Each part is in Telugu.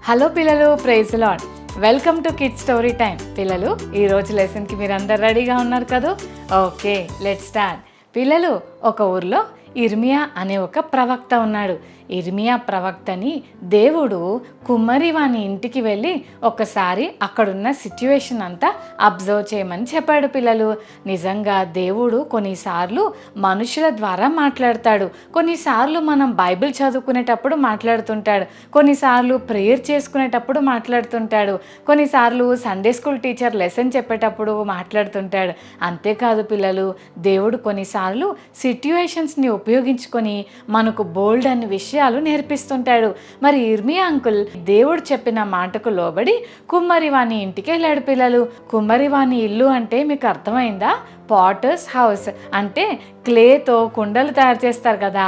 హలో పిల్లలు, praise Lord. Welcome to kids story time. పిల్లలు, ఈరోజు లెసన్కి మీరు అందరు రెడీగా ఉన్నారు కదా? Okay, let's start. పిల్లలు, ఒక ఊర్లో ఇర్మియా అనే ఒక ప్రవక్త ఉన్నాడు. ఇర్మియా ప్రవక్తని దేవుడు కుమ్మరి వాని ఇంటికి వెళ్ళి ఒకసారి అక్కడున్న సిచ్యువేషన్ అంతా అబ్జర్వ్ చేయమని చెప్పాడు. పిల్లలు, నిజంగా దేవుడు కొన్నిసార్లు మనుషుల ద్వారా మాట్లాడతాడు. కొన్నిసార్లు మనం బైబిల్ చదువుకునేటప్పుడు మాట్లాడుతుంటాడు. కొన్నిసార్లు ప్రేయర్ చేసుకునేటప్పుడు మాట్లాడుతుంటాడు. కొన్నిసార్లు సండే స్కూల్ టీచర్ లెసన్ చెప్పేటప్పుడు మాట్లాడుతుంటాడు. అంతేకాదు పిల్లలు, దేవుడు కొన్నిసార్లు సిట్యుయేషన్స్ని ఉపయోగించుకొని మనకు బోల్డ్ అనే విషయాలు నేర్పిస్తుంటాడు. మరి ఇర్మియా అంకుల్ దేవుడు చెప్పిన మాటకు లోబడి కుమ్మరివాణి ఇంటికి వెళ్ళాడు. పిల్లలు, కుమ్మరివాణి ఇల్లు అంటే మీకు అర్థమైందా? పాటర్స్ హౌస్ అంటే క్లేతో కుండలు తయారు చేస్తారు కదా,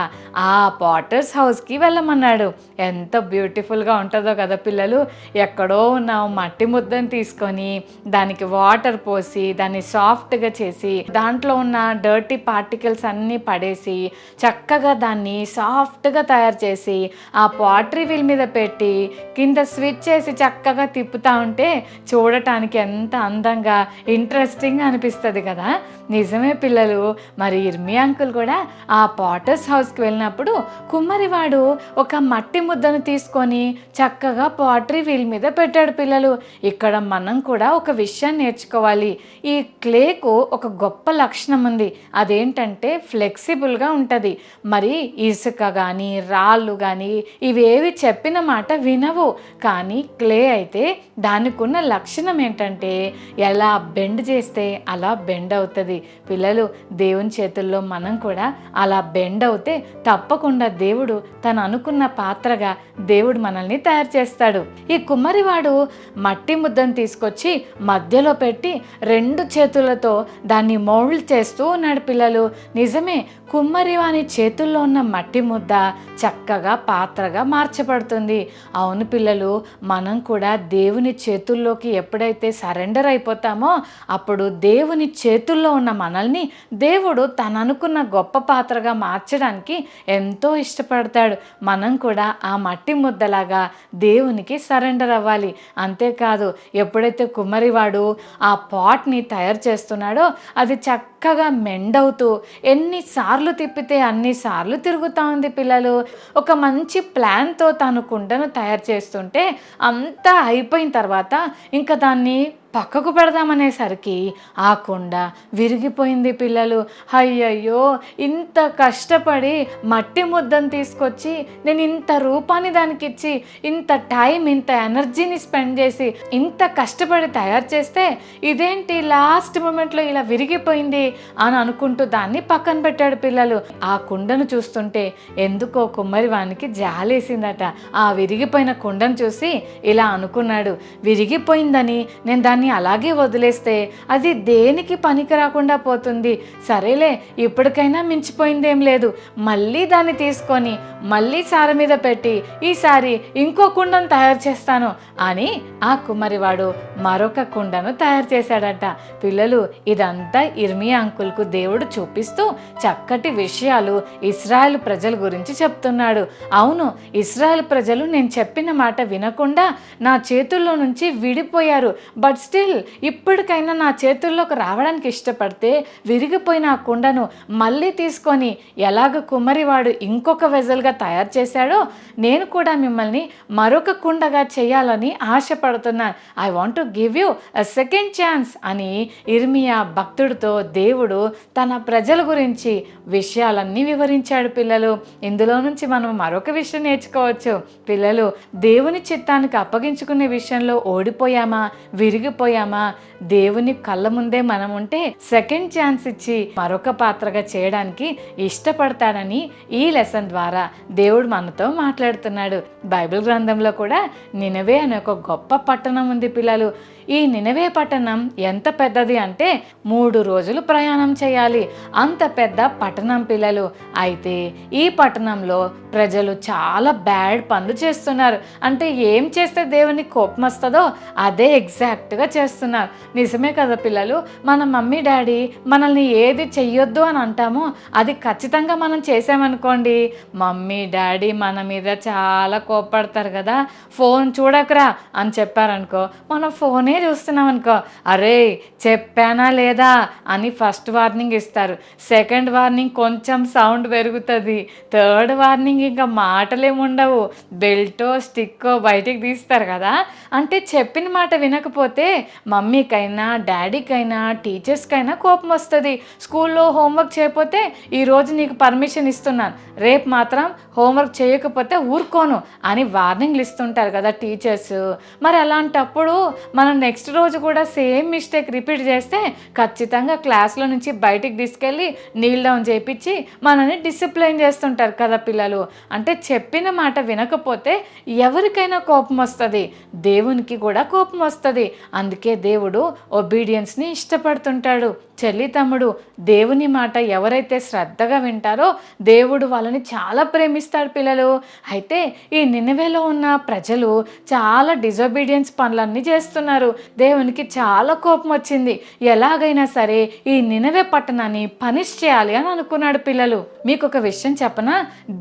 ఆ పాటర్స్ హౌస్కి వెళ్ళమన్నాడు. ఎంత బ్యూటిఫుల్గా ఉంటుందో కదా పిల్లలు. ఎక్కడో ఉన్న మట్టి ముద్దను తీసుకొని దానికి వాటర్ పోసి దాన్ని సాఫ్ట్గా చేసి దాంట్లో ఉన్న డర్టీ పార్టికల్స్ అన్నీ పడేసి చక్కగా దాన్ని సాఫ్ట్గా తయారు చేసి ఆ పాటరీ వీల్ మీద పెట్టి కింద స్విచ్ చేసి చక్కగా తిప్పుతూ ఉంటే చూడటానికి ఎంత అందంగా ఇంట్రెస్టింగ్ అనిపిస్తుంది కదా. నిజమే పిల్లలు. మరి ఇర్మియా అంకుల్ కూడా ఆ పాటర్స్ హౌస్కి వెళ్ళినప్పుడు కుమ్మరివాడు ఒక మట్టి ముద్దను తీసుకొని చక్కగా పాటరీ వీల్ మీద పెట్టాడు. పిల్లలు, ఇక్కడ మనం కూడా ఒక విషయాన్ని నేర్చుకోవాలి. ఈ క్లేకు ఒక గొప్ప లక్షణం ఉంది. అదేంటంటే ఫ్లెక్సిబుల్గా ఉంటుంది. మరి ఇసుక కానీ రాళ్ళు కానీ ఇవేవి చెప్పిన మాట వినవు. కానీ క్లే అయితే దానికి ఉన్న లక్షణం ఏంటంటే ఎలా బెండ్ చేస్తే అలా బెండ్ అవుతుంది. పిల్లలు, దేవుని చేతుల్లో మనం కూడా అలా బెండ్ అవుతే తప్పకుండా దేవుడు తను అనుకున్న పాత్రగా దేవుడు మనల్ని తయారు చేస్తాడు. ఈ కుమ్మరివాడు మట్టి ముద్దను తీసుకొచ్చి మధ్యలో పెట్టి 2 చేతులతో దాన్ని మౌల్డ్ చేస్తూ ఉన్నాడు. పిల్లలు, నిజమే, కుమ్మరివాని చేతుల్లో ఉన్న మట్టి ముద్ద చక్కగా పాత్రగా మార్చబడుతుంది. అవును పిల్లలు, మనం కూడా దేవుని చేతుల్లోకి ఎప్పుడైతే సరెండర్ అయిపోతామో అప్పుడు దేవుని చేతుల్లో ఉన్న మనల్ని దేవుడు తను అనుకున్న గొప్ప పాత్రగా మార్చడానికి ఎంతో ఇష్టపడతాడు. మనం కూడా ఆ మట్టి ముద్దలాగా దేవునికి సరెండర్ అవ్వాలి. అంతేకాదు, ఎప్పుడైతే కుమ్మరివాడు ఆ పాట్ని తయారు చేస్తున్నాడో అది చక్కగా మెండవుతూ ఎన్నిసార్లు తిప్పితే అన్నిసార్లు తిరుగుతూ ఉంది. పిల్లలు, ఒక మంచి ప్లాన్తో తను కుండను తయారు చేస్తుంటే అంతా అయిపోయిన తర్వాత ఇంకా దాన్ని పక్కకు పెడదామనేసరికి ఆ కుండ విరిగిపోయింది. పిల్లలు, అయ్యయ్యో, ఇంత కష్టపడి మట్టి ముద్దను తీసుకొచ్చి నేను ఇంత రూపాన్ని దానికి ఇచ్చి ఇంత టైం ఇంత ఎనర్జీని స్పెండ్ చేసి ఇంత కష్టపడి తయారు చేస్తే ఇదేంటి లాస్ట్ మూమెంట్లో ఇలా విరిగిపోయింది అని అనుకుంటూ దాన్ని పక్కన పెట్టాడు. పిల్లలు, ఆ కుండను చూస్తుంటే ఎందుకో కుమ్మరి వానికి జాలేసిందట. ఆ విరిగిపోయిన కుండను చూసి ఇలా అనుకున్నాడు, విరిగిపోయిందని నేను దాన్ని అలాగే వదిలేస్తే అది దేనికి పనికి రాకుండా పోతుంది. సరేలే, ఇప్పటికైనా మించిపోయిందేం లేదు, మళ్ళీ దాన్ని తీసుకొని మళ్ళీ సార మీద పెట్టి ఈసారి ఇంకో కుండను తయారు చేస్తాను అని ఆ కుమ్మరివాడు మరొక కుండను తయారు చేశాడట. పిల్లలు, ఇదంతా ఇర్మియా అంకుల్కు దేవుడు చూపిస్తూ చక్కటి విషయాలు ఇశ్రాయేలు ప్రజల గురించి చెప్తున్నాడు. అవును, ఇశ్రాయేలు ప్రజలు నేను చెప్పిన మాట వినకుండా నా చేతుల్లో నుంచి విడిపోయారు. బట్ స్టిల్ ఇప్పటికైనా నా చేతుల్లోకి రావడానికి ఇష్టపడితే విరిగిపోయిన ఆ కుండను మళ్ళీ తీసుకొని ఎలాగ కుమ్మరివాడు ఇంకొక వెజల్గా తయారు చేశాడో నేను కూడా మిమ్మల్ని మరొక కుండగా చేయాలని ఆశపడుతున్నాను. I want to give you a second chance అని ఇర్మియా భక్తుడితో దేవుడు తన ప్రజల గురించి విషయాలన్నీ వివరించాడు. పిల్లలు, ఇందులో నుంచి మనం మరొక విషయం నేర్చుకోవచ్చు. పిల్లలు, దేవుని చిత్తానికి అప్పగించుకునే విషయంలో ఓడిపోయామా, విరిగిపోయామా, దేవుని కళ్ళ ముందే మనం ఉంటే సెకండ్ ఛాన్స్ ఇచ్చి మరొక పాత్రగా చేయడానికి ఇష్టపడతాడని ఈ లెసన్ ద్వారా దేవుడు మనతో మాట్లాడుతున్నాడు. బైబిల్ గ్రంథంలో కూడా నినవే అనే ఒక గొప్ప పట్టణం ఉంది. పిల్లలు, ఈ నినవే పట్టణం ఎంత పెద్దది అంటే 3 రోజులు ప్రయాణం చేయాలి. అంత పెద్ద పట్టణం పిల్లలు. అయితే ఈ పట్టణంలో ప్రజలు చాలా బ్యాడ్ పనులు చేస్తున్నారు. అంటే ఏం చేస్తే దేవునికి కోపం వస్తుందో అదే ఎగ్జాక్ట్గా చేస్తున్నారు. నిజమే కదా పిల్లలు, మన మమ్మీ డాడీ మనల్ని ఏది చెయ్యొద్దు అని అంటామో అది ఖచ్చితంగా మనం చేసామనుకోండి, మమ్మీ డాడీ మన మీద చాలా కోపడతారు కదా. ఫోన్ చూడకరా అని చెప్పారనుకో, మనం ఫోనే చూస్తున్నాం అనుకో, అరే చెప్పానా లేదా అని ఫస్ట్ వార్నింగ్ ఇస్తారు. సెకండ్ వార్నింగ్ కొంచెం సౌండ్ పెరుగుతుంది. థర్డ్ వార్నింగ్ ఇంకా మాటలేముండవు, బెల్టో స్టిక్కో బయటికి తీస్తారు కదా. అంటే చెప్పిన మాట వినకపోతే మమ్మీకైనా డాడీకైనా టీచర్స్కైనా కోపం వస్తుంది. స్కూల్లో హోంవర్క్ చేయకపోతే ఈరోజు నీకు పర్మిషన్ ఇస్తున్నాను, రేపు మాత్రం హోంవర్క్ చేయకపోతే ఊరుకోను అని వార్నింగ్లు ఇస్తుంటారు కదా టీచర్స్. మరి అలాంటప్పుడు మనం నెక్స్ట్ రోజు కూడా సేమ్ మిస్టేక్ రిపీట్ చేస్తే ఖచ్చితంగా క్లాస్లో నుంచి బయటికి తీసుకెళ్ళి నీల్ డౌన్ చేయించి మనల్ని డిసిప్లైన్ చేస్తుంటారు కదా పిల్లలు. అంటే చెప్పిన మాట వినకపోతే ఎవరికైనా కోపం వస్తుంది, దేవునికి కూడా కోపం వస్తుంది. అందుకే దేవుడు ఒబీడియన్స్ని ఇష్టపడుతుంటాడు. చెల్లి తమ్ముడు, దేవుని మాట ఎవరైతే శ్రద్ధగా వింటారో దేవుడు వాళ్ళని చాలా ప్రేమిస్తాడు పిల్లలు. అయితే ఈ నినవేలో ఉన్న ప్రజలు చాలా డిజొబీడియన్స్ పనులన్నీ చేస్తున్నారు. దేవునికి చాలా కోపం వచ్చింది. ఎలాగైనా సరే ఈ నినవే పట్టణాన్ని పనిష్ చేయాలి అని అనుకున్నాడు పిల్లలు. మీకు ఒక విషయం చెప్పనా,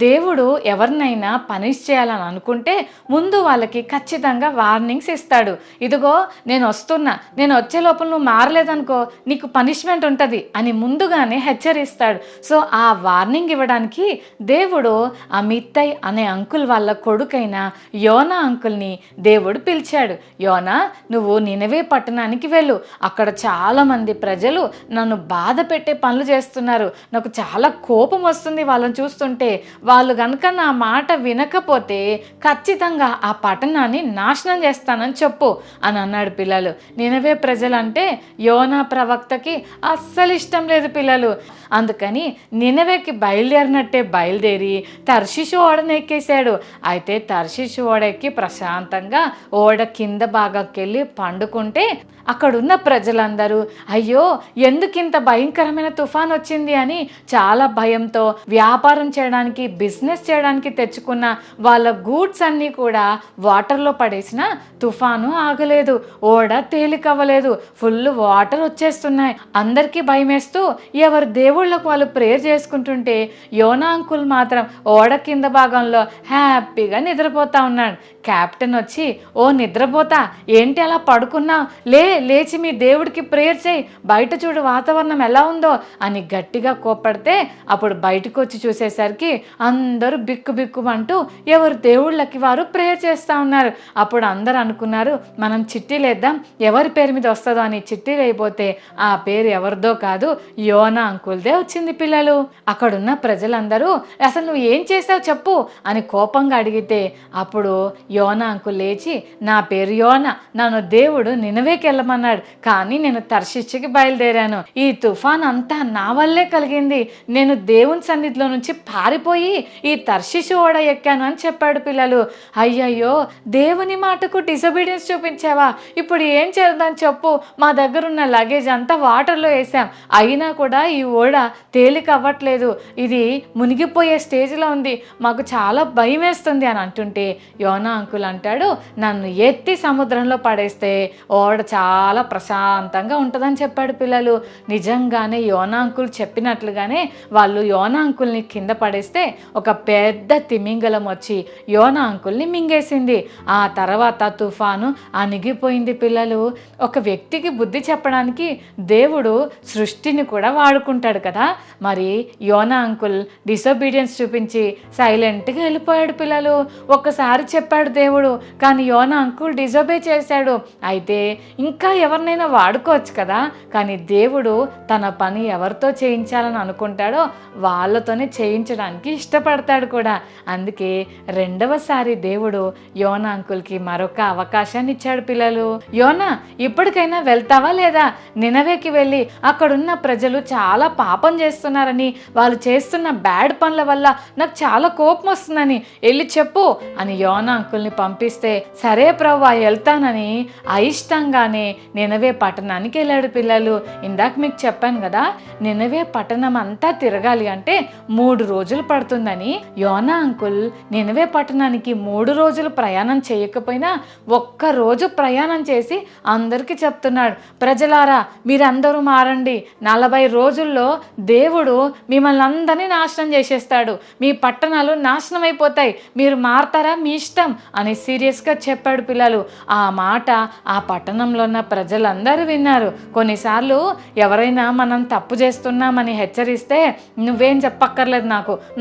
దేవుడు ఎవరినైనా పనిష్ చేయాలని అనుకుంటే ముందు వాళ్ళకి ఖచ్చితంగా వార్నింగ్స్ ఇస్తాడు. ఇదిగో నేను వస్తున్నా, నేను వచ్చే లోపల నువ్వు మారలేదనుకో నీకు పనిష్మెంట్ ఉంటుంది అని ముందుగానే హెచ్చరిస్తాడు. సో ఆ వార్నింగ్ ఇవ్వడానికి దేవుడు అమిత్తై అనే అంకుల్ వాళ్ళ కొడుకైన యోనా అంకుల్ని దేవుడు పిలిచాడు. యోనా, నువ్వు నినవే పట్టణానికి వెళ్ళు, అక్కడ చాలామంది ప్రజలు నన్ను బాధ పెట్టే పనులు చేస్తున్నారు, నాకు చాలా కోపం వస్తుంది వాళ్ళని చూస్తుంటే, వాళ్ళు కనుక నా మాట వినకపోతే ఖచ్చితంగా ఆ పట్టణాన్ని నాశనం చేస్తానని చెప్పు అని అన్నాడు పిల్లలు. నినవే ప్రజలంటే యోనా ప్రవక్తకి అస్సలు ఇష్టం లేదు పిల్లలు. అందుకని నినవేకి బయలుదేరినట్టే బయలుదేరి తర్షీషు ఓడను ఎక్కేశాడు. అయితే తర్షీషు ఓడ ఎక్కి ప్రశాంతంగా ఓడ కింద భాగంకి వెళ్ళి పండుకుంటే అక్కడున్న ప్రజలందరూ అయ్యో ఎందుకింత భయంకరమైన తుఫాన్ వచ్చింది అని చాలా భయంతో వ్యాపారం చేయడానికి బిజినెస్ చేయడానికి తెచ్చుకున్న వాళ్ళ గూడ్స్ అన్నీ కూడా వాటర్లో పడేసిన తుఫాను ఆగలేదు, ఓడ తేలికవ్వలేదు, ఫుల్ వాటర్ వచ్చేస్తున్నాయి. అందరికీ భయమేస్తూ ఎవరు దేవుళ్ళకు వాళ్ళు ప్రేయర్ చేసుకుంటుంటే యోనా అంకుల్ మాత్రం ఓడ కింద భాగంలో హ్యాపీగా నిద్రపోతా ఉన్నాడు. క్యాప్టెన్ వచ్చి, ఓ నిద్రపోతా ఏంటి అలా పడుకున్నా, లేచి మీ దేవుడికి ప్రేయర్ చేయి, బయట చూడు వాతావరణం ఎలా ఉందో అని గట్టిగా కోప్పడితే అప్పుడు బయటకు వచ్చి చూసేసరికి అందరూ బిక్కుబిక్కుమంటూ ఎవరు దేవుళ్ళకి వారు ప్రేయర్ చేస్తూ ఉన్నారు. అప్పుడు అందరూ అనుకున్నారు మనం చిట్టి లేద్దాం, ఎవరి పేరు మీద వస్తుందో అని చిట్టి వేయబోతే ఆ పేరు ఎవరిదో కాదు, యోనా అంకుల్దే వచ్చింది పిల్లలు. అక్కడున్న ప్రజలందరూ అసలు నువ్వు ఏం చేసావు చెప్పు అని కోపంగా అడిగితే అప్పుడు యోనా అంకుల్ లేచి, నా పేరు యోనా, నన్ను దేవుడు నినవేకి వెళ్ళమన్నాడు, కానీ నేను తర్షీషుకి బయలుదేరాను. ఈ తుఫాన్ అంతా నా వల్లే కలిగింది, నేను దేవుని సన్నిధిలో నుంచి పారిపోయి ఈ తర్షీషు ఓడ ఎక్కాను అని చెప్పాడు పిల్లలు. అయ్యయ్యో, దేవుని మాటకు డిసొబీడియన్స్ చూపించావా, ఇప్పుడు ఏం చేద్దాం చెప్పు, మా దగ్గర ఉన్న లగేజ్ అంతా వాటర్లో వేసాం, అయినా కూడా ఈ ఓడ తేలిక అవ్వట్లేదు, ఇది మునిగిపోయే స్టేజ్లో ఉంది, మాకు చాలా భయం వేస్తుంది అని అంటుంటే యోనా అంకుల్ అంటాడు, నన్ను ఎత్తి సముద్రంలో పడేస్తే ఓడ చాలా ప్రశాంతంగా ఉంటుందని చెప్పాడు పిల్లలు. నిజంగానే యోనా అంకుల్ చెప్పినట్లుగానే వాళ్ళు యోనా అంకుల్ని కింద పడేస్తే ఒక పెద్ద తిమింగలం వచ్చి యోనా అంకుల్ని మింగేసింది. ఆ తర్వాత తుఫాను అణిగిపోయింది పిల్లలు. ఒక వ్యక్తికి బుద్ధి చెప్పడానికి దేవుడు సృష్టిని కూడా వాడుకుంటాడు కదా. మరి యోనా అంకుల్ డిసొబీడియన్స్ చూపించి సైలెంట్గా వెళ్ళిపోయాడు పిల్లలు. ఒక్కసారి చెప్పాడు దేవుడు, కానీ యోనా అంకుల్ డిజొబే చేశాడు. అయితే ఇంకా ఎవరినైనా వాడుకోవచ్చు కదా, కానీ దేవుడు తన పని ఎవరితో చేయించాలని అనుకుంటాడో వాళ్ళతోనే చేయించడానికి ఇష్టపడతాడు కూడా. అందుకే రెండవసారి దేవుడు యోనా అంకుల్కి మరొక అవకాశాన్ని ఇచ్చాడు పిల్లలు. యోనా, ఇప్పటికైనా వెళ్తావా లేదా, నినవేకి వెళ్ళి వెళ్ళి అక్కడున్న ప్రజలు చాలా పాపం చేస్తున్నారని, వాళ్ళు చేస్తున్న బ్యాడ్ పనుల వల్ల నాకు చాలా కోపం వస్తుందని వెళ్ళి చెప్పు అని యోనా అంకుల్ని పంపిస్తే, సరే ప్రభువా వెళ్తానని అయిష్టంగానే నినవే పట్టణానికి వెళ్ళాడు పిల్లలు. ఇందాక మీకు చెప్పాను కదా, నినవే పట్టణం అంతా తిరగాలి అంటే 3 రోజులు పడుతుందని. యోనా అంకుల్ నినవే పట్టణానికి 3 రోజులు ప్రయాణం చేయకపోయినా ఒక్క రోజు ప్రయాణం చేసి అందరికీ చెప్తున్నాడు, ప్రజలారా మీరందరూ మారండి, 40 రోజుల్లో దేవుడు మిమ్మల్ని అందరినీ నాశనం చేసేస్తాడు, మీ పట్టణాలు నాశనం అయిపోతాయి, మీరు మారతారా మీ ఇష్టం అని సీరియస్గా చెప్పాడు పిల్లలు. ఆ మాట ఆ పట్టణంలో ఉన్న ప్రజలందరూ విన్నారు. కొన్నిసార్లు ఎవరైనా మనం తప్పు చేస్తున్నామని హెచ్చరిస్తే, నువ్వేం చెప్పక్కర్లేదు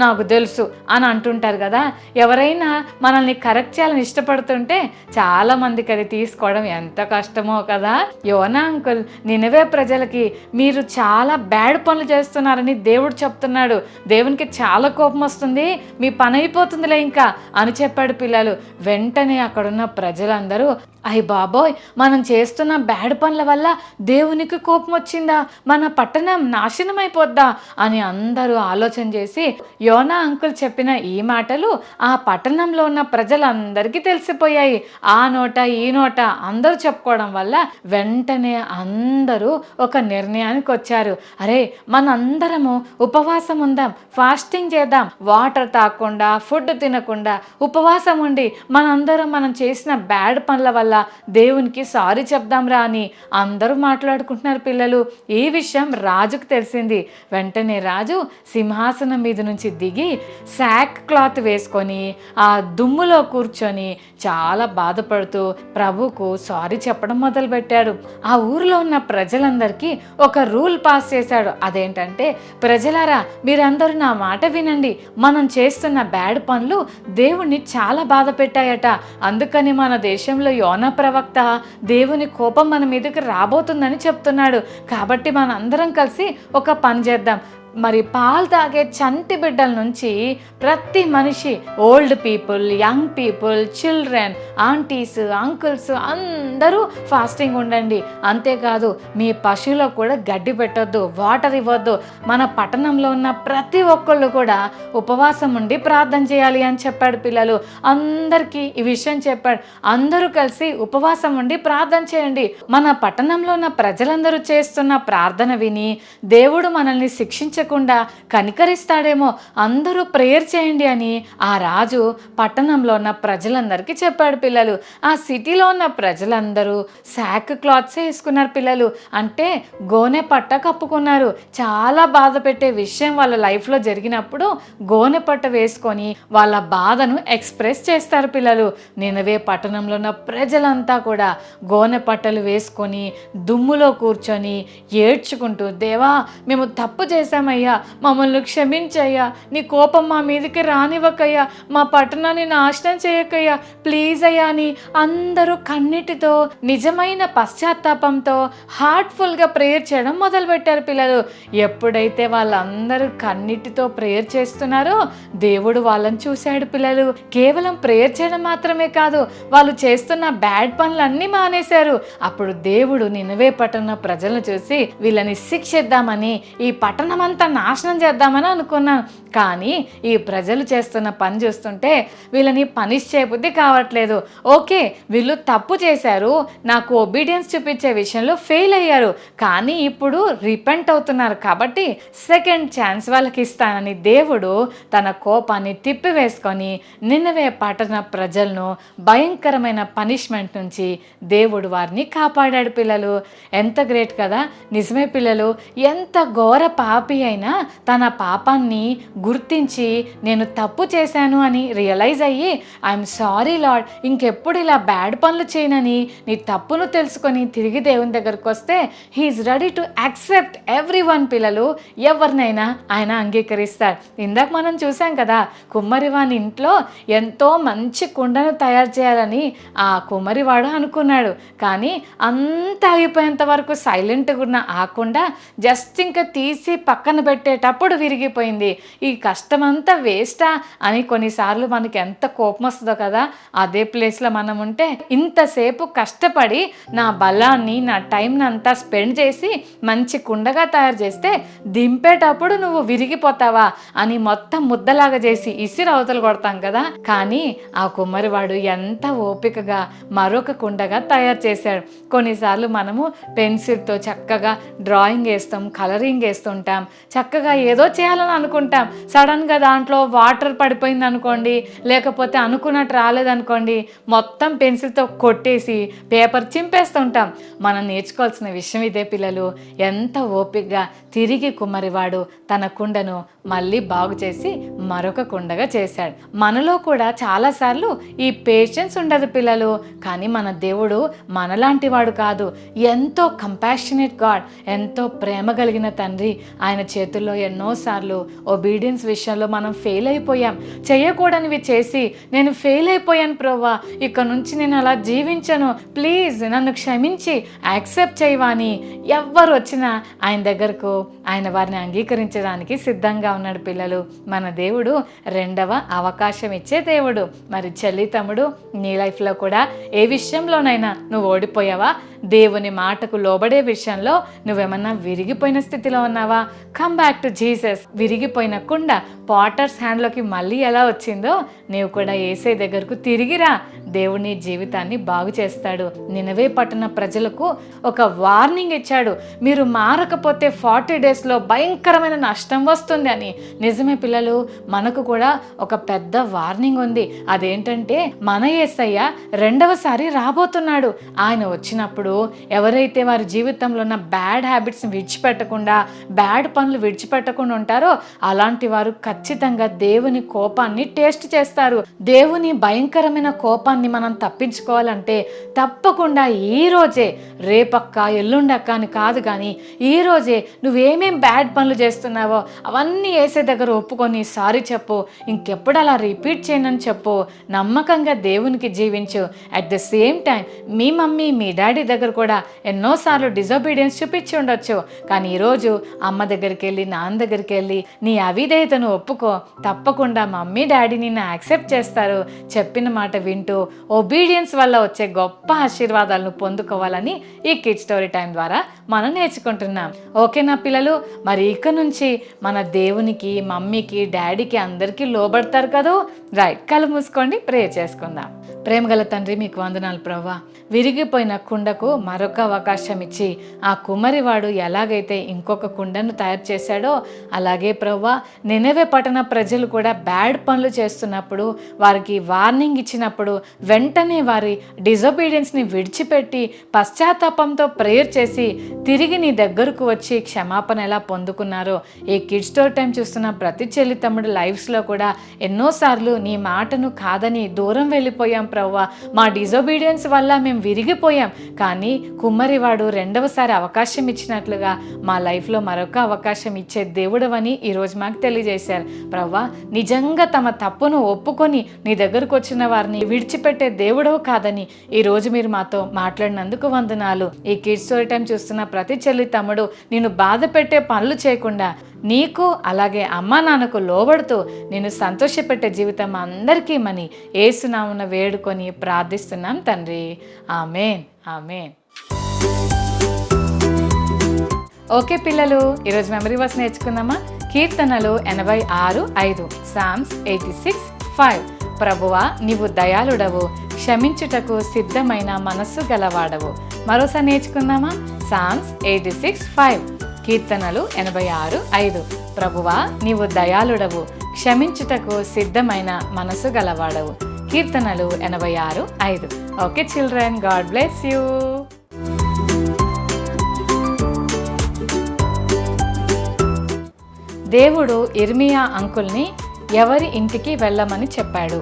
నాకు తెలుసు అని అంటుంటారు కదా. ఎవరైనా మనల్ని కరెక్ట్ చేయాలని ఇష్టపడుతుంటే చాలా మందికి అది తీసుకోవడం ఎంత కష్టమో కదా. యోనా అంకుల్ నినవే ప్రజలకి మీరు చాలా బ్యాడ్ పనులు చేస్తున్నారని దేవుడు చెప్తున్నాడు, దేవునికి చాలా కోపం వస్తుంది, మీ పని అయిపోతుందిలే ఇంకా అని చెప్పాడు పిల్లలు. వెంటనే అక్కడున్న ప్రజలందరూ, అయ్య బాబోయ్, మనం చేస్తున్న బ్యాడ్ పనుల వల్ల దేవునికి కోపం వచ్చిందా, మన పట్టణం నాశనం అయిపోద్దా అని అందరూ ఆలోచన చేసి, యోనా అంకుల్ చెప్పిన ఈ మాటలు ఆ పట్టణంలో ఉన్న ప్రజలందరికీ తెలిసిపోయాయి. ఆ నోట ఈ నోట అందరూ చెప్పుకోవడం వల్ల వెంటనే అందరూ ఒక నిర్ణయానికి వచ్చారు, అరే మనందరము ఉపవాసం ఉందాం, ఫాస్టింగ్ చేద్దాం, వాటర్ తాగకుండా ఫుడ్ తినకుండా ఉపవాసం ఉండి మనందరం మనం చేసిన బ్యాడ్ పనుల వల్ల దేవునికి సారీ చెప్దాంరా అని అందరూ మాట్లాడుకుంటున్నారు పిల్లలు. ఈ విషయం రాజుకు తెలిసింది. వెంటనే రాజు సింహాసనం మీద నుంచి దిగి శాక్ క్లాత్ వేసుకొని ఆ దుమ్ములో కూర్చొని చాలా బాధపడుతూ ప్రభుకు సారీ చెప్పడం మొదలుపెట్టాడు. ఆ ఊరిలో ఉన్న ప్రజలందరికీ ఒక రూల్ పాస్ చేశాడు. అదేంటంటే, ప్రజలారా మీరందరూ నా మాట వినండి, మనం చేస్తున్న బ్యాడ్ పనులు దేవుణ్ణి చాలా బాధ పెట్టాయట, అందుకని మన దేశంలో యోనా ప్రవక్త దేవుని కోపం మన మీదకి రాబోతుందని చెప్తున్నాడు. కాబట్టి మనందరం కలిసి ఒక పని చేద్దాం, మరి పాలు తాగే చంటి బిడ్డల నుంచి ప్రతి మనిషి, old people, young people, children, aunties, uncles అందరూ ఫాస్టింగ్ ఉండండి. అంతేకాదు మీ పశువులకు కూడా గడ్డి పెట్టొద్దు, వాటర్ ఇవ్వద్దు. మన పట్టణంలో ఉన్న ప్రతి ఒక్కళ్ళు కూడా ఉపవాసం ఉండి ప్రార్థన చేయాలి అని చెప్పాడు పిల్లలు. అందరికీ ఈ విషయం చెప్పాడు. అందరూ కలిసి ఉపవాసం ఉండి ప్రార్థన చేయండి. మన పట్టణంలో ఉన్న ప్రజలందరూ చేస్తున్న ప్రార్థన విని దేవుడు మనల్ని శిక్షించకుండా కనికరిస్తాడేమో, అందరూ ప్రేయర్ చేయండి అని ఆ రాజు పట్టణంలో ఉన్న ప్రజలందరికీ చెప్పాడు పిల్లలు. ఆ సిటీలో ఉన్న ప్రజలందరూ శాక్ క్లాత్స్ వేసుకున్నారు పిల్లలు, అంటే గోనె పట్ట కప్పుకున్నారు. చాలా బాధ పెట్టే విషయం వాళ్ళ లైఫ్లో జరిగినప్పుడు గోనె పట్ట వేసుకొని వాళ్ళ బాధను ఎక్స్ప్రెస్ చేస్తారు పిల్లలు. నినవే పట్టణంలో ఉన్న ప్రజలంతా కూడా గోనె పట్టలు వేసుకొని దుమ్ములో కూర్చొని ఏడ్చుకుంటూ, దేవా మేము తప్పు చేశామయ్యా, మమ్మల్ని క్షమించయ్యా, నీ కోపం మా మీదకి రానివ్వకయ్యా, మా పట్టణాన్ని నాశనం చేయకయ్యా, ప్లీజ్ అయ్యా అని అందరూ కన్నిటితో నిజమైన పశ్చాత్తాపంతో హార్ట్ఫుల్గా ప్రేయర్ చేయడం మొదలుపెట్టారు పిల్లలు. ఎప్పుడైతే వాళ్ళందరూ కన్నిటితో ప్రేయర్ చేస్తున్నారో దేవుడు వాళ్ళని చూశాడు పిల్లలు. కేవలం ప్రేయర్ చేయడం మాత్రమే కాదు, వాళ్ళు చేస్తున్న బ్యాడ్ పనులన్నీ మానేశారు. అప్పుడు దేవుడు నినవే పట్టణ ప్రజలను చూసి, వీళ్ళని శిక్షిద్దామని, ఈ పట్టణం అంతా నాశనం చేద్దామని అనుకున్నాను, కానీ ఈ ప్రజలు చేస్తున్న పని చూస్తుంటే వీళ్ళని పనిష్ చేయబుద్ధి కావట్లేదు. ఓకే, వీళ్ళు తప్పు చేశారు, నాకు ఒబీడియన్స్ చూపించే విషయంలో ఫెయిల్ అయ్యారు, కానీ ఇప్పుడు రిపెంట్ అవుతున్నారు కాబట్టి సెకండ్ ఛాన్స్ వాళ్ళకి ఇస్తానని దేవుడు తన కోపాన్ని తిప్పివేసుకొని నినవే పట్టణ ప్రజలను భయంకరమైన పనిష్మెంట్ నుంచి దేవుడు వారిని కాపాడాడు పిల్లలు. ఎంత గ్రేట్ కదా. నిజమే పిల్లలు, ఎంత ఘోర పాపి అయినా తన పాపాన్ని గుర్తించి నేను తప్పు చేశాను అని రియలైజ్ అయ్యి, ఐఎమ్ సారీ లార్డ్, ఇంకెప్పుడు ఇలా బ్యాడ్ పనులు చేయనని నీ తప్పును తెలుసుకొని తిరిగి దేవుని దగ్గరకు వస్తే he's ready to accept everyone పిల్లలు. ఎవరినైనా ఆయన అంగీకరిస్తాడు. ఇందాక మనం చూసాం కదా, కుమ్మరివాని ఇంట్లో ఎంతో మంచి కుండను తయారు చేయాలని ఆ కుమ్మరివాడు అనుకున్నాడు, కానీ అంత అయిపోయేంత వరకు సైలెంట్గా ఉన్న ఆ కుండ జస్ట్ ఇంకా తీసి పక్కన పక్కన పెట్టేటప్పుడు విరిగిపోయింది, ఈ కష్టమంతా వేస్టా అని కొన్నిసార్లు మనకి ఎంత కోపం వస్తుందో కదా. అదే ప్లేస్లో మనం ఉంటే ఇంతసేపు కష్టపడి నా బలాన్ని నా టైంని అంతా స్పెండ్ చేసి మంచి కుండగా తయారు చేస్తే దింపేటప్పుడు నువ్వు విరిగిపోతావా అని మొత్తం ముద్దలాగా చేసి ఇసిరి అవతలు కొడతాం కదా. కానీ ఆ కుమ్మరివాడు ఎంత ఓపికగా మరొక కుండగా తయారు చేశాడు. కొన్నిసార్లు మనము పెన్సిల్తో చక్కగా డ్రాయింగ్ వేస్తాం, కలరింగ్ వేస్తుంటాం, చక్కగా ఏదో చేయాలని అనుకుంటాం. సడన్గా దాంట్లో వాటర్ పడిపోయింది అనుకోండి, లేకపోతే అనుకున్నట్టు రాలేదనుకోండి, మొత్తం పెన్సిల్తో కొట్టేసి పేపర్ చింపేస్తుంటాం. మనం నేర్చుకోవాల్సిన విషయం ఇదే పిల్లలు. ఎంత ఓపికగా తిరిగి కుమ్మరివాడు తన కుండను మళ్ళీ బాగు చేసి మరొక కుండగా చేశాడు. మనలో కూడా చాలాసార్లు ఈ పేషెన్స్ ఉండదు పిల్లలు. కానీ మన దేవుడు మనలాంటి వాడు కాదు. ఎంతో కంపాషనేట్ గాడ్, ఎంతో ప్రేమ కలిగిన తండ్రి. ఆయన చేతుల్లో ఎన్నోసార్లు ఒబీడియన్స్ విషయంలో మనం ఫెయిల్ అయిపోయాం. చేయకూడనివి చేసి నేను ఫెయిల్ అయిపోయాను ప్రభువా, ఇక నుంచి నేను అలా జీవించను, ప్లీజ్ నన్ను క్షమించి యాక్సెప్ట్ చేయవా అని ఎవ్వరు వచ్చినా ఆయన దగ్గరకు ఆయన వారిని అంగీకరించడానికి సిద్ధంగా ఉన్నాడు పిల్లలు. మన దేవుడు రెండవ అవకాశం ఇచ్చే దేవుడు. మరి చెల్లి తమ్ముడు, నీ లైఫ్లో కూడా ఏ విషయంలోనైనా నువ్వు ఓడిపోయావా? దేవుని మాటకు లోబడే విషయంలో నువ్వేమన్నా విరిగిపోయిన స్థితిలో ఉన్నావా? Come back to Jesus. విరిగిపోయిన కుండ పాటర్స్ హ్యాండ్లోకి మళ్ళీ ఎలా వచ్చిందో నీవు కూడా యేసయ్య దగ్గరకు తిరిగిరా. దేవుని జీవితాన్ని బాగు చేస్తాడు. నినవే పట్టణ ప్రజలకు ఒక వార్నింగ్ ఇచ్చాడు, మీరు మారకపోతే 40 డేస్లో భయంకరమైన నష్టం వస్తుంది అని. నిజమే పిల్లలు, మనకు కూడా ఒక పెద్ద వార్నింగ్ ఉంది. అదేంటంటే మన యేసయ్య రెండవసారి రాబోతున్నాడు. ఆయన వచ్చినప్పుడు ఎవరైతే వారి జీవితంలో ఉన్న బ్యాడ్ హ్యాబిట్స్ని విడిచిపెట్టకుండా, బ్యాడ్ పనులు విడిచిపెట్టకుండా ఉంటారో అలాంటి వారు ఖచ్చితంగా దేవుని కోపాన్ని టేస్ట్ చేస్తారు. దేవుని భయంకరమైన కోపాన్ని మనం తప్పించుకోవాలంటే తప్పకుండా ఈ రోజే, రేపక్క ఎల్లుండక్క అని కాదు, కానీ ఈ రోజే నువ్వేమేం బ్యాడ్ పనులు చేస్తున్నావో అవన్నీ యేసయ్య దగ్గర ఒప్పుకొని సారీ చెప్పు. ఇంకెప్పుడు అలా రిపీట్ చేయనని చెప్పు. నమ్మకంగా దేవునికి జీవించు. At the same time me mummy me daddy దగ్గర కూడా ఎన్నోసార్లు డిజోబీడియన్స్ చూపించి ఉండొచ్చు. కానీ ఈరోజు అమ్మ దగ్గరికి వెళ్ళి, నాన్న దగ్గరికి వెళ్ళి నీ అవిధేయతను ఒప్పుకో. తప్పకుండా మమ్మీ డాడీ నిన్ను యాక్సెప్ట్ చేస్తారు. చెప్పిన మాట వింటూ ఒబీడియన్స్ వల్ల వచ్చే గొప్ప ఆశీర్వాదాలను పొందుకోవాలని ఈ కిడ్ స్టోరీ టైం ద్వారా మనం నేర్చుకుంటున్నాం. ఓకేనా పిల్లలు? మరి ఇక నుంచి మన దేవునికి, మమ్మీకి, డాడీకి అందరికీ లోబడతారు కదా. రైట్, కళ్ళు మూసుకోండి, ప్రే చేసుకుందాం. ప్రేమగల తండ్రి, మీకు వందనాలు ప్రభువా. విరిగిపోయిన కుండకు మరొక అవకాశం ఇచ్చి ఆ కుమ్మరివాడు ఎలాగైతే ఇంకొక కుండను తయారు చేశాడో అలాగే ప్రభువా, నినవే పట్టణ ప్రజలు కూడా బ్యాడ్ పనులు చేస్తున్నప్పుడు, వారికి వార్నింగ్ ఇచ్చినప్పుడు వెంటనే వారి డిజోబీడియన్స్ని విడిచిపెట్టి పశ్చాత్తాపంతో ప్రేయర్ చేసి తిరిగి నీ దగ్గరకు వచ్చి క్షమాపణ ఎలా పొందుకున్నారో ఈ కిడ్ స్టోరీ టైం చూస్తున్న ప్రతి చెల్లి తమ్ముడు లైఫ్స్లో కూడా ఎన్నోసార్లు నీ మాటను కాదని దూరం వెళ్ళిపోయాం ప్రభువా. మా డిజోబీడియన్స్ వల్ల మేము విరిగిపోయాం. కానీ కుమ్మరివాడు రెండవసారి అవకాశం ఇచ్చినట్లుగా మా లైఫ్లో మరొక అవకాశం ఇచ్చే దేవుడవని ఈరోజు మాకు తెలియజేశారు ప్రభువా. నిజంగా తమ తప్పును ఒప్పుకొని నీ దగ్గరకు వచ్చిన వారిని విడిచిపెట్టే దేవుడవు కాదని ఈరోజు మీరు మాతో మాట్లాడినందుకు వందనాలు. ఈ కిడ్ స్టోరీ టైం చూస్తున్న ప్రతి చెల్లి తమ్ముడు నిన్ను బాధ పెట్టే పనులు చేయకుండా నీకు అలాగే అమ్మా నాన్నకు లోబడుతూ నిన్ను సంతోషపెట్టే జీవితం అందరికీ మని యేసునామమున వేడుకొని ప్రార్థిస్తున్నాం తండ్రి. ఆమేన్, ఆమేన్. ఓకే పిల్లలు, ఈరోజు మెమరీ వర్స్ నేర్చుకుందామా? కీర్తనలు 86:5, Psalms 86:5. ప్రభువా, నీవు దయాళుడవు, క్షమించుటకు సిద్ధమైన మనస్సు గలవాడవు. మరోసారి నేర్చుకుందామా? Psalms 86:5, కీర్తనలు 86:5. ప్రభువా, నీవు దయాళుడవు, క్షమించుటకు సిద్ధమైన మనసు గలవాడవు. కీర్తనలు 86:5. Okay children, God bless you. దేవుడు ఇర్మియా అంకుల్ని ఎవరి ఇంటికి వెళ్ళమని చెప్పాడు?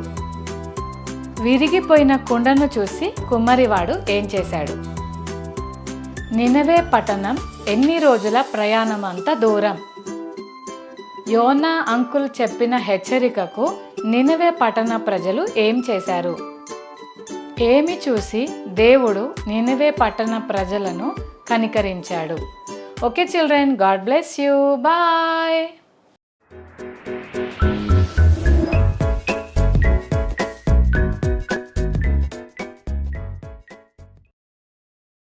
విరిగిపోయిన కుండను చూసి కుమ్మరివాడు ఏం చేశాడు? నినవే పట్టణం ఎన్ని రోజుల ప్రయాణం అంత దూరం? యోనా అంకుల్ చెప్పిన హెచ్చరికకు నినవే పట్టణ ప్రజలు ఏం చేశారు? ఏమి చూసి దేవుడు నినవే పట్టణ ప్రజలను కనికరించాడు? Okay children, God bless you, bye.